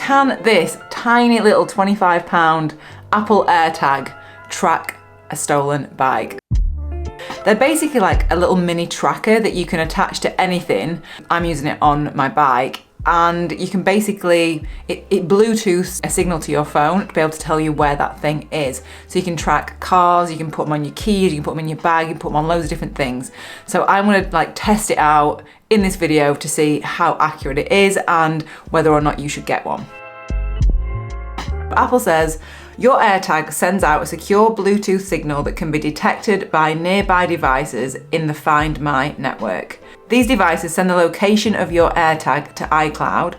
can this tiny little £25 Apple AirTag track a stolen bike? They're basically like a little mini tracker that you can attach to anything. I'm using it on my bike, and you can basically, it Bluetooths a signal to your phone to be able to tell you where that thing is. So you can track cars, you can put them on your keys, you can put them in your bag, you can put them on loads of different things. So I'm gonna like test it out in this video to see how accurate it is and whether or not you should get one. Apple says, your AirTag sends out a secure Bluetooth signal that can be detected by nearby devices in the Find My network. These devices send the location of your AirTag to iCloud.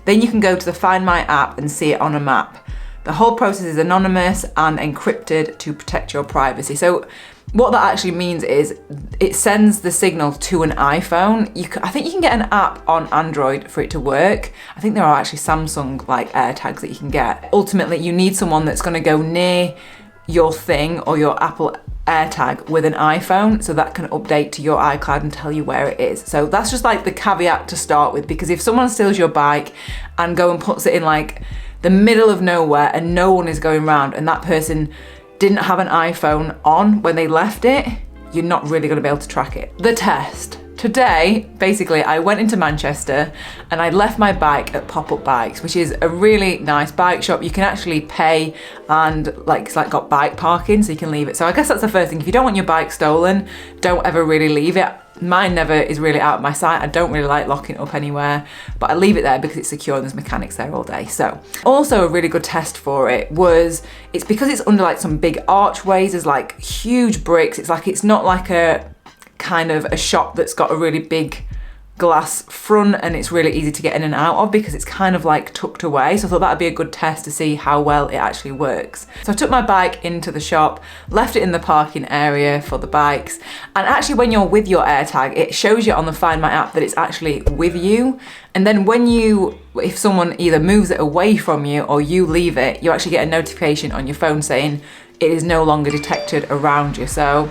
Then you can go to the Find My app and see it on a map. The whole process is anonymous and encrypted to protect your privacy. So what that actually means is it sends the signal to an iPhone. I think you can get an app on Android for it to work. I think there are actually Samsung like AirTags that you can get. Ultimately, you need someone that's going to go near your thing or your Apple AirTag with an iPhone, so that can update to your iCloud and tell you where it is. So that's just like the caveat to start with, because if someone steals your bike and go and puts it in like the middle of nowhere and no one is going around, and that person didn't have an iPhone on when they left it, you're not really going to be able to track it. The test. Today, basically, I went into Manchester and I left my bike at Pop-Up Bikes, which is a really nice bike shop. You can actually pay and it's like got bike parking, so you can leave it. So I guess that's the first thing. If you don't want your bike stolen, don't ever really leave it. Mine never is really out of my sight. I don't really like locking it up anywhere, but I leave it there because it's secure and there's mechanics there all day. So also a really good test for it was, it's because it's under like some big archways, there's like huge bricks. It's not like a kind of a shop that's got a really big glass front and it's really easy to get in and out of, because it's kind of like tucked away. So I thought that'd be a good test to see how well it actually works. So I took my bike into the shop, left it in the parking area for the bikes, and actually when you're with your AirTag, it shows you on the Find My app that it's actually with you. And then if someone either moves it away from you or you leave it, you actually get a notification on your phone saying it is no longer detected around you. So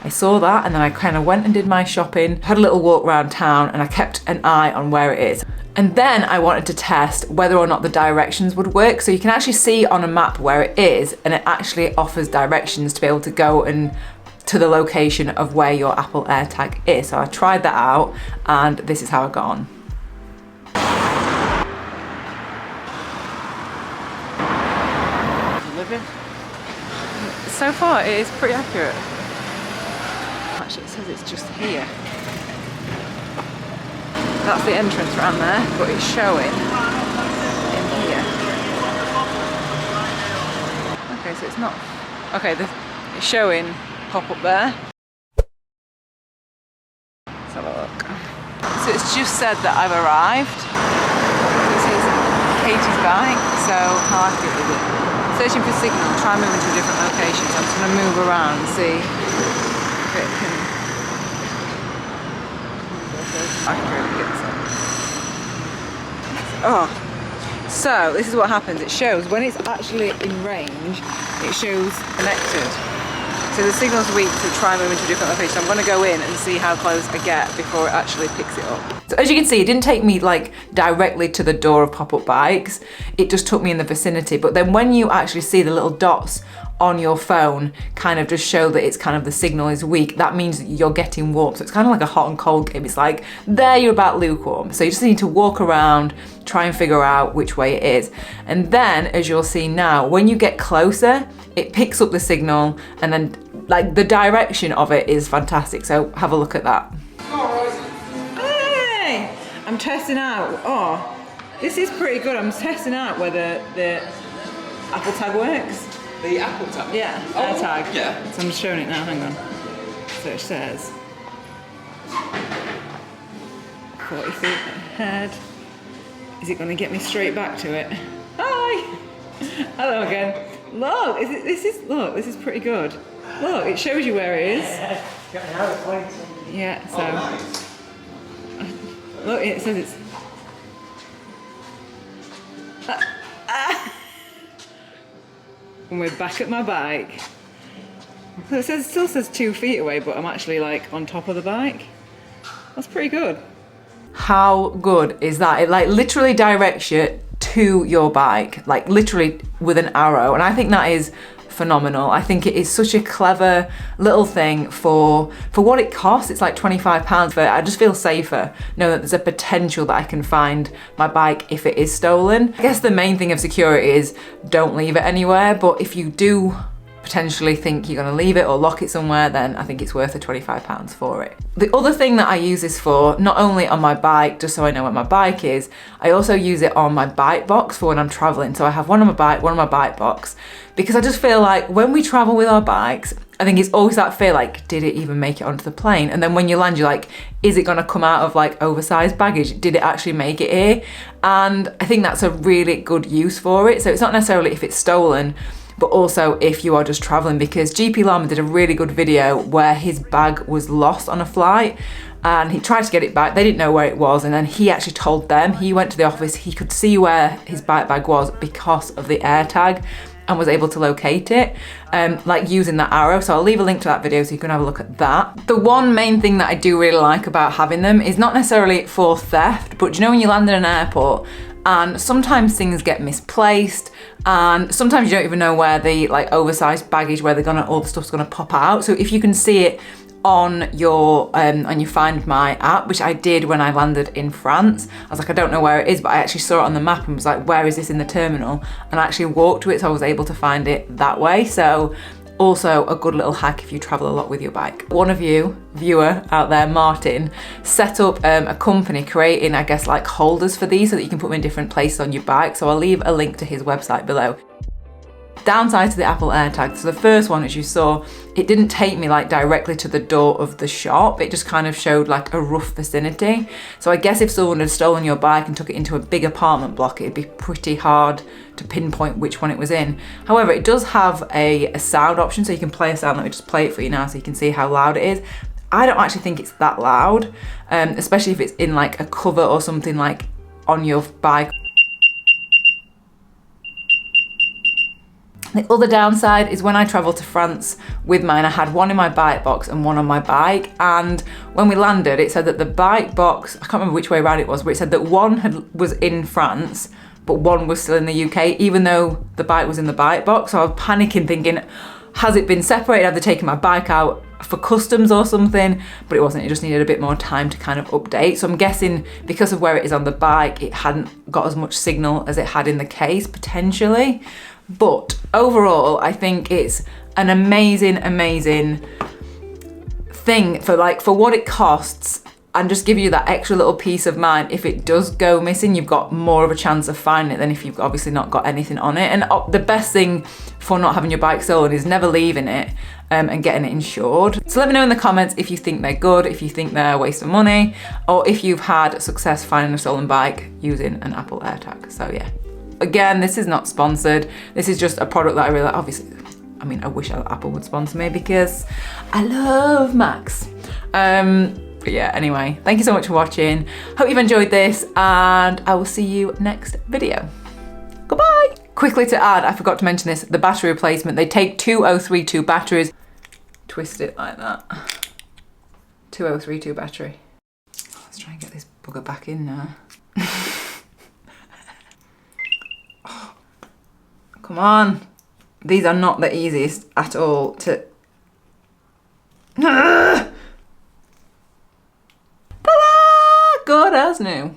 I saw that, and then I kind of went and did my shopping, had a little walk around town, and I kept an eye on where it is. And then I wanted to test whether or not the directions would work. So you can actually see on a map where it is, and it actually offers directions to be able to go and to the location of where your Apple AirTag is. So I tried that out, and this is how I got on. So far, it is pretty accurate. Actually, it says it's just here. That's the entrance around there, but it's showing in here. Okay, so it's not. Okay, it's showing pop up there. Let's have a look. So it's just said that I've arrived. This is Katie's bike, so how accurate is it? Searching for signal, try moving to a different location. So I'm just going to move around and see if it can accurately get it. Oh, so this is what happens. It shows when it's actually in range, it shows connected. So the signal's weak, so try moving to a different location. I'm going to go in and see how close I get before it actually picks it up. So as you can see, it didn't take me like directly to the door of Pop-Up Bikes. It just took me in the vicinity. But then when you actually see the little dots on your phone kind of just show that it's kind of the signal is weak, that means that you're getting warm. So it's kind of like a hot and cold game. It's like there you're about lukewarm. So you just need to walk around, try and figure out which way it is. And then as you'll see now, when you get closer, it picks up the signal, and then like the direction of it is fantastic. So have a look at that. Hey, I'm testing out. Oh, this is pretty good. I'm testing out whether the Apple Tag works. The Apple Tag? Yeah, AirTag. Yeah. So I'm just showing it now, hang on. So it says 40 feet ahead. Is it going to get me straight back to it? Hi! Hello again. Look, this is pretty good. Look, it shows you where it is. Yeah, so. Oh, nice. Look, it says it's. And we're back at my bike. So it still says 2 feet away, but I'm actually like on top of the bike. That's pretty good. How good is that? It like literally directs you to your bike, like literally with an arrow. And I think that is phenomenal. I think it is such a clever little thing for what it costs. It's like £25, but I just feel safer knowing that there's a potential that I can find my bike if it is stolen. I guess the main thing of security is don't leave it anywhere, but if you do potentially think you're going to leave it or lock it somewhere, then I think it's worth the £25 for it. The other thing that I use this for, not only on my bike, just so I know where my bike is, I also use it on my bike box for when I'm traveling. So I have one on my bike, one on my bike box, because I just feel like when we travel with our bikes, I think it's always that fear, like, did it even make it onto the plane? And then when you land, you're like, is it going to come out of like oversized baggage? Did it actually make it here? And I think that's a really good use for it. So it's not necessarily if it's stolen, but also if you are just traveling, because GP Lama did a really good video where his bag was lost on a flight and he tried to get it back. They didn't know where it was, and then he actually told them. He went to the office, he could see where his bag was because of the AirTag and was able to locate it, like using that arrow. So I'll leave a link to that video so you can have a look at that. The one main thing that I do really like about having them is not necessarily for theft, but you know when you land in an airport and sometimes things get misplaced, and sometimes you don't even know where the like oversized baggage, where all the stuff's gonna pop out. So if you can see it on your Find My app, which I did when I landed in France, I was like, I don't know where it is, but I actually saw it on the map and was like, where is this in the terminal? And I actually walked to it, so I was able to find it that way. So also a good little hack if you travel a lot with your bike. One of you, viewer out there, Martin, set up a company creating, I guess, like holders for these so that you can put them in different places on your bike. So I'll leave a link to his website below. Downside to the Apple AirTag, so the first one, as you saw, it didn't take me like directly to the door of the shop. It just kind of showed like a rough vicinity. So I guess if someone had stolen your bike and took it into a big apartment block, it'd be pretty hard to pinpoint which one it was in. However, it does have a sound option, so you can play a sound. Let me just play it for you now so you can see how loud it is. I don't actually think it's that loud, especially if it's in like a cover or something like on your bike. The other downside is when I travelled to France with mine, I had one in my bike box and one on my bike. And when we landed, it said that the bike box, I can't remember which way around it was, but it said that one was in France, but one was still in the UK, even though the bike was in the bike box. So I was panicking thinking, has it been separated? Have they taken my bike out for customs or something? But it wasn't, it just needed a bit more time to kind of update. So I'm guessing because of where it is on the bike, it hadn't got as much signal as it had in the case, potentially. But overall, I think it's an amazing, amazing thing for what it costs, and just give you that extra little peace of mind. If it does go missing, you've got more of a chance of finding it than if you've obviously not got anything on it. And the best thing for not having your bike stolen is never leaving it and getting it insured. So let me know in the comments if you think they're good, if you think they're a waste of money, or if you've had success finding a stolen bike using an Apple AirTag. So yeah. Again, this is not sponsored. This is just a product that I really, obviously, I mean, I wish Apple would sponsor me because I love Macs. But yeah, anyway, thank you so much for watching. Hope you've enjoyed this, and I will see you next video. Goodbye. Quickly to add, I forgot to mention this, the battery replacement. They take 2032 batteries, twist it like that. 2032 battery. Let's try and get this bugger back in now. Come on. These are not the easiest at all to... Ta-da! Good as new.